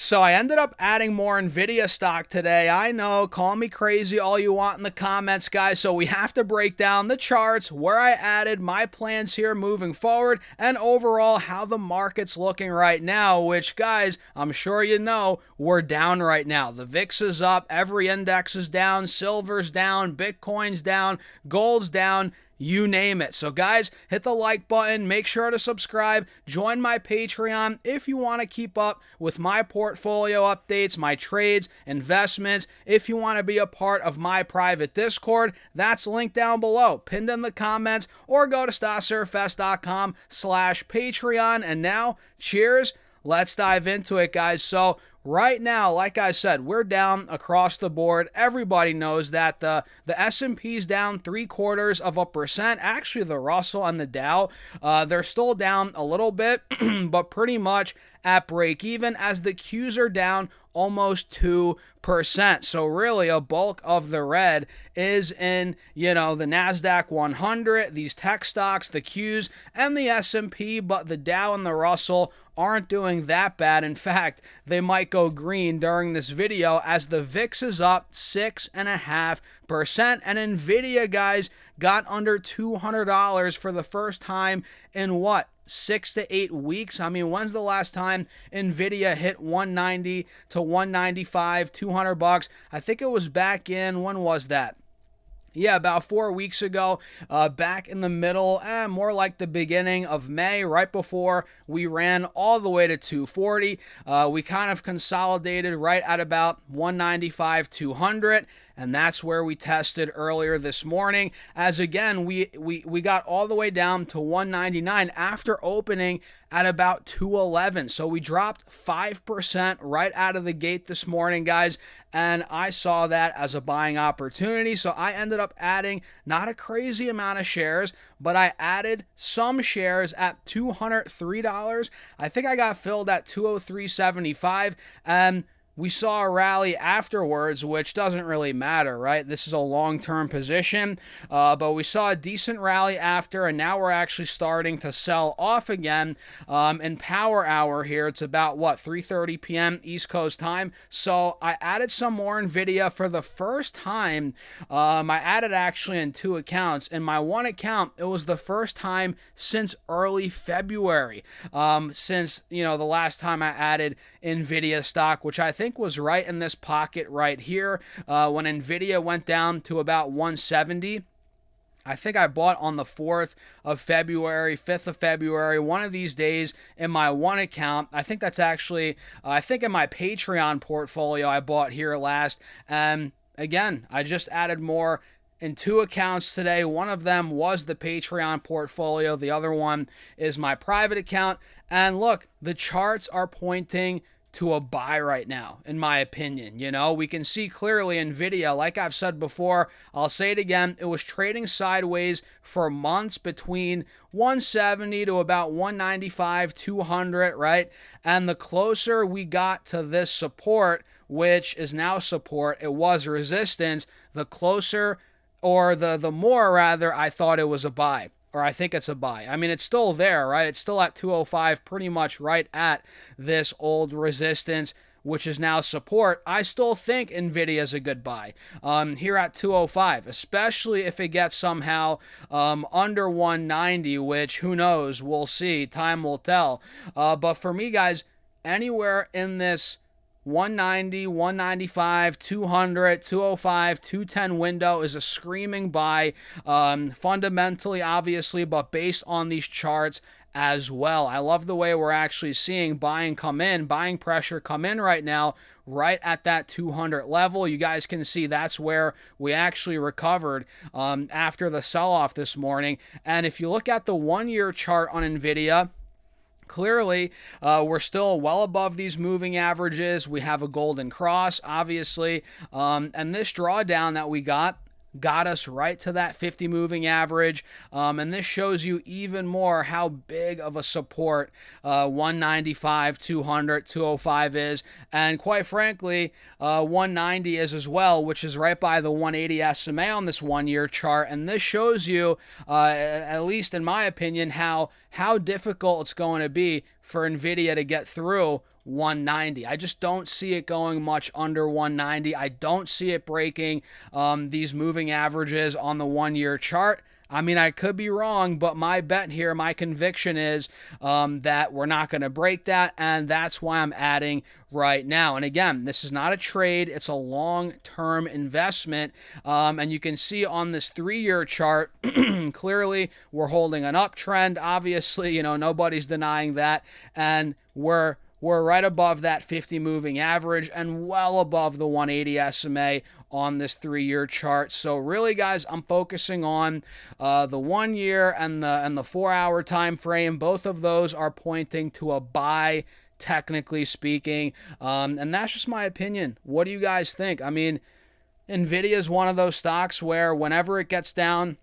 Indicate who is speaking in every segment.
Speaker 1: So I ended up adding more Nvidia stock today. I know, call me crazy all you want in the comments, guys. So we have to break down the charts, where I added, my plans here moving forward, and overall how the market's looking right now, which, guys, I'm sure you know, we're down right now. The VIX is up, every index is down, silver's down, Bitcoin's down, gold's down, you name it. So guys, hit the like button, make sure to subscribe, join my Patreon if you want to keep up with my portfolio updates, my trades, investments. If you want to be a part of my private Discord, that's linked down below, pinned in the comments, or go to stasurfest.com/Patreon. And now, cheers. Let's dive into it, guys. So right now, like I said, we're down across the board. Everybody knows that the S&P's down 0.75%. Actually, the Russell and the Dow, they're still down a little bit, but pretty much at break even, as the Qs are down almost 2%. So really a bulk of the red is in, the NASDAQ 100, these tech stocks, the Qs, and the S&P, but the Dow and the Russell aren't doing that bad. In fact, they might go green during this video as the VIX is up 6.5%. And Nvidia, guys, got under $200 for the first time in what? 6 to 8 weeks. I mean, when's the last time Nvidia hit 190 to 195, $200? I think it was back in, when was that? Yeah, about 4 weeks ago, back in the middle, more like the beginning of May, right before we ran all the way to 240. We kind of consolidated right at about 195, 200. And that's where we tested earlier this morning, as again, we got all the way down to 199 after opening at about 211. So we dropped 5% right out of the gate this morning, guys, and I saw that as a buying opportunity. So I ended up adding not a crazy amount of shares, but I added some shares at $203. I think I got filled at 203.75, and we saw a rally afterwards, which doesn't really matter, right? This is a long-term position, but we saw a decent rally after, and now we're actually starting to sell off again in power hour here. It's about, 3:30 p.m. East Coast time. So I added some more Nvidia for the first time. I added actually in 2 accounts. In my one account, it was the first time since early February, since, the last time I added Nvidia stock, which I think was right in this pocket right here when Nvidia went down to about 170. I think I bought on the 4th of February, 5th of February, one of these days in my one account. I think that's actually, I think in my Patreon portfolio I bought here last. And again, I just added more in 2 accounts today. One of them was the Patreon portfolio. The other one is my private account. And look, the charts are pointing to a buy right now, in my opinion. We can see clearly Nvidia, like I've said before, I'll say it again, it was trading sideways for months between 170 to about 195, 200, right? And the closer we got to this support, which is now support, it was resistance, the closer, or the more rather, I thought it was a buy. Or I think it's a buy. I mean, it's still there, right? It's still at 205, pretty much right at this old resistance, which is now support. I still think Nvidia is a good buy here at 205, especially if it gets somehow under 190, which who knows? We'll see. Time will tell. But for me, guys, anywhere in this 190, 195, 200, 205, 210 window is a screaming buy, fundamentally, obviously, but based on these charts as well. I love the way we're actually seeing buying pressure come in right now, right at that 200 level. You guys can see that's where we actually recovered after the sell-off this morning. And if you look at the 1-year chart on Nvidia, clearly, we're still well above these moving averages. We have a golden cross, obviously, and this drawdown that we got us right to that 50 moving average, and this shows you even more how big of a support 195, 200, 205 is, and quite frankly 190 is as well, which is right by the 180 SMA on this 1-year chart. And this shows you, at least in my opinion, how difficult it's going to be for Nvidia to get through 190. I just don't see it going much under 190. I don't see it breaking these moving averages on the 1-year chart. I mean, I could be wrong, but my bet here, my conviction is that we're not going to break that, and that's why I'm adding right now. And again, this is not a trade. It's a long-term investment, and you can see on this 3-year chart, clearly we're holding an uptrend. Obviously, nobody's denying that, and we're right above that 50 moving average and well above the 180 SMA on this 3-year chart. So really, guys, I'm focusing on the 1 year and the 4-hour time frame. Both of those are pointing to a buy, technically speaking, and that's just my opinion. What do you guys think? I mean, Nvidia is one of those stocks where whenever it gets down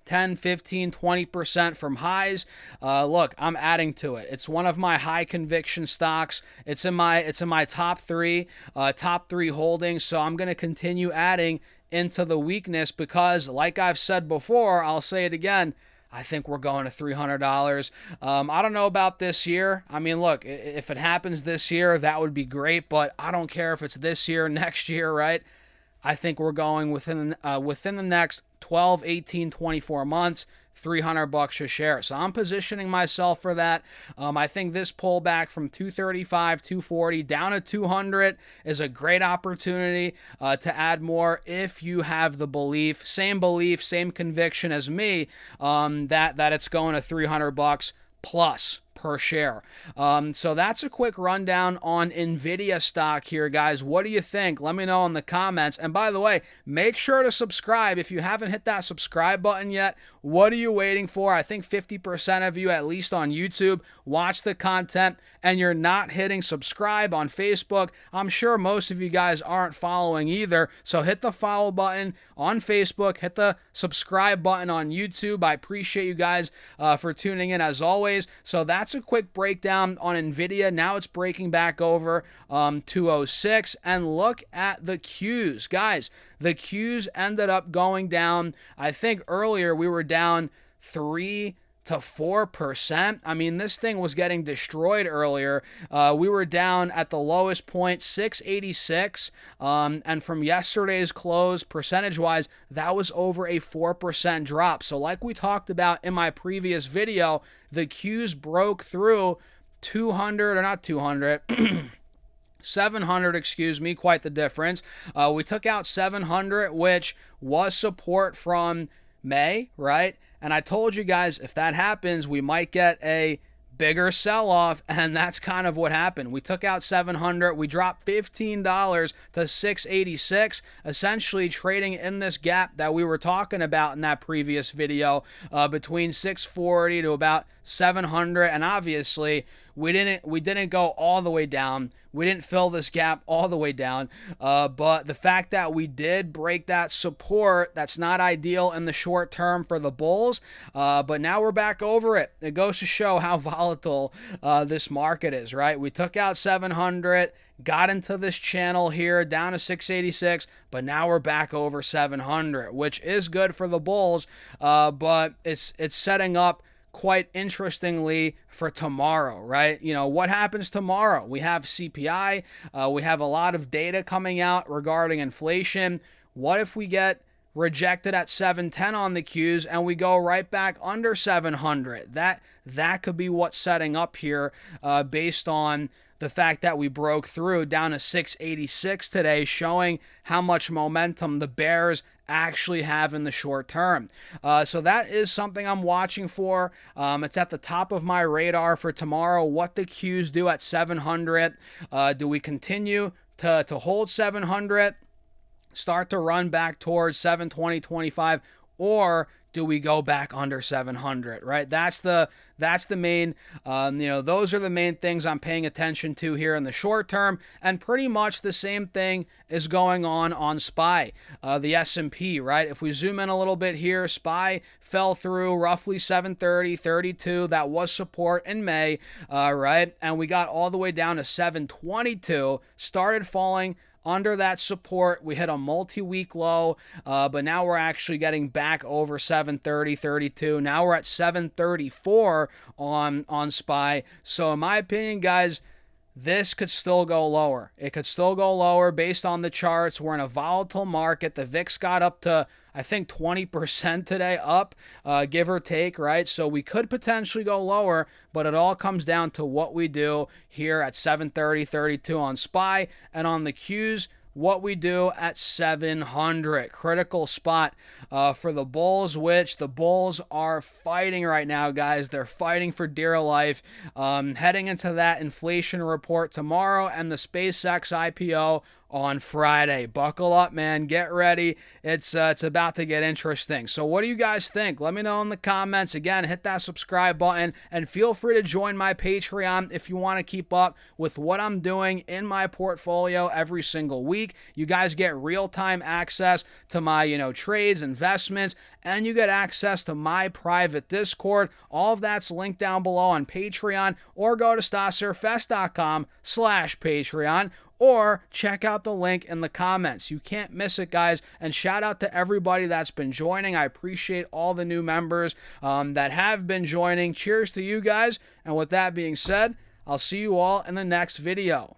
Speaker 1: 10, 15, 20% from highs, look, I'm adding to it. It's one of my high conviction stocks. It's in my top three holdings, so I'm going to continue adding into the weakness because, like I've said before, I'll say it again, I think we're going to $300. I don't know about this year. I mean, look, if it happens this year, that would be great, but I don't care if it's this year, next year, right? I think we're going within the next 12, 18, 24 months, $300 a share. So I'm positioning myself for that. I think this pullback from 235, 240 down to 200 is a great opportunity to add more if you have the belief, same conviction as me, that it's going to $300 plus per share. So that's a quick rundown on Nvidia stock here, guys. What do you think? Let me know in the comments. And by the way, make sure to subscribe if you haven't hit that subscribe button yet. What are you waiting for? I think 50% of you, at least on YouTube, watch the content and you're not hitting subscribe on Facebook. I'm sure most of you guys aren't following either. So hit the follow button on Facebook, hit the subscribe button on YouTube. I appreciate you guys for tuning in as always. So that's a quick breakdown on Nvidia. Now it's breaking back over 206. And look at the Qs, guys. The Qs ended up going down. I think earlier we were down 3 to 4%. I mean, this thing was getting destroyed earlier. We were down at the lowest point, 686. And from yesterday's close, percentage-wise, that was over a 4% drop. So like we talked about in my previous video, the Qs broke through 200, or not 200, 700, excuse me, quite the difference. We took out 700, which was support from May, right? And I told you guys, if that happens, we might get a bigger sell-off, and that's kind of what happened. We took out 700, we dropped $15 to 686, essentially trading in this gap that we were talking about in that previous video, between 640 to about 700, and obviously we didn't go all the way down. We didn't fill this gap all the way down, but the fact that we did break that support, that's not ideal in the short term for the bulls, but now we're back over it. It goes to show how volatile this market is, right? We took out 700, got into this channel here, down to 686, but now we're back over 700, which is good for the bulls, but it's setting up quite interestingly for tomorrow, right? What happens tomorrow? We have CPI, we have a lot of data coming out regarding inflation. What if we get rejected at 710 on the Qs and we go right back under 700? That could be what's setting up here, based on the fact that we broke through down to 686 today, showing how much momentum the bears actually have in the short term. So that is something I'm watching for. It's at the top of my radar for tomorrow, what the Qs do at 700. Do we continue to hold 700, start to run back towards 720, 25, or do we go back under 700, right? That's the main, those are the main things I'm paying attention to here in the short term, and pretty much the same thing is going on SPY, the S&P, right? If we zoom in a little bit here, SPY fell through roughly 730, 32. That was support in May, right? And we got all the way down to 722, started falling under that support. We hit a multi-week low, but now we're actually getting back over 730, 32. Now we're at 734 on SPY. So in my opinion, guys, this could still go lower. It could still go lower based on the charts. We're in a volatile market. The VIX got up to, I think, 20% today up, give or take, right? So we could potentially go lower, but it all comes down to what we do here at 730.32 on SPY, and on the Qs, what we do at 700. Critical spot for the bulls, which the bulls are fighting right now, guys. They're fighting for dear life. Heading into that inflation report tomorrow and the SpaceX IPO on Friday. Buckle up, man. Get ready. It's about to get interesting. So what do you guys think? Let me know in the comments. Again, hit that subscribe button and feel free to join my Patreon if you want to keep up with what I'm doing in my portfolio every single week. You guys get real-time access to my, trades, investments, and you get access to my private Discord. All of that's linked down below on Patreon, or go to stassurfest.com/Patreon, or check out the link in the comments. You can't miss it, guys. And shout out to everybody that's been joining. I appreciate all the new members that have been joining. Cheers to you guys. And with that being said, I'll see you all in the next video.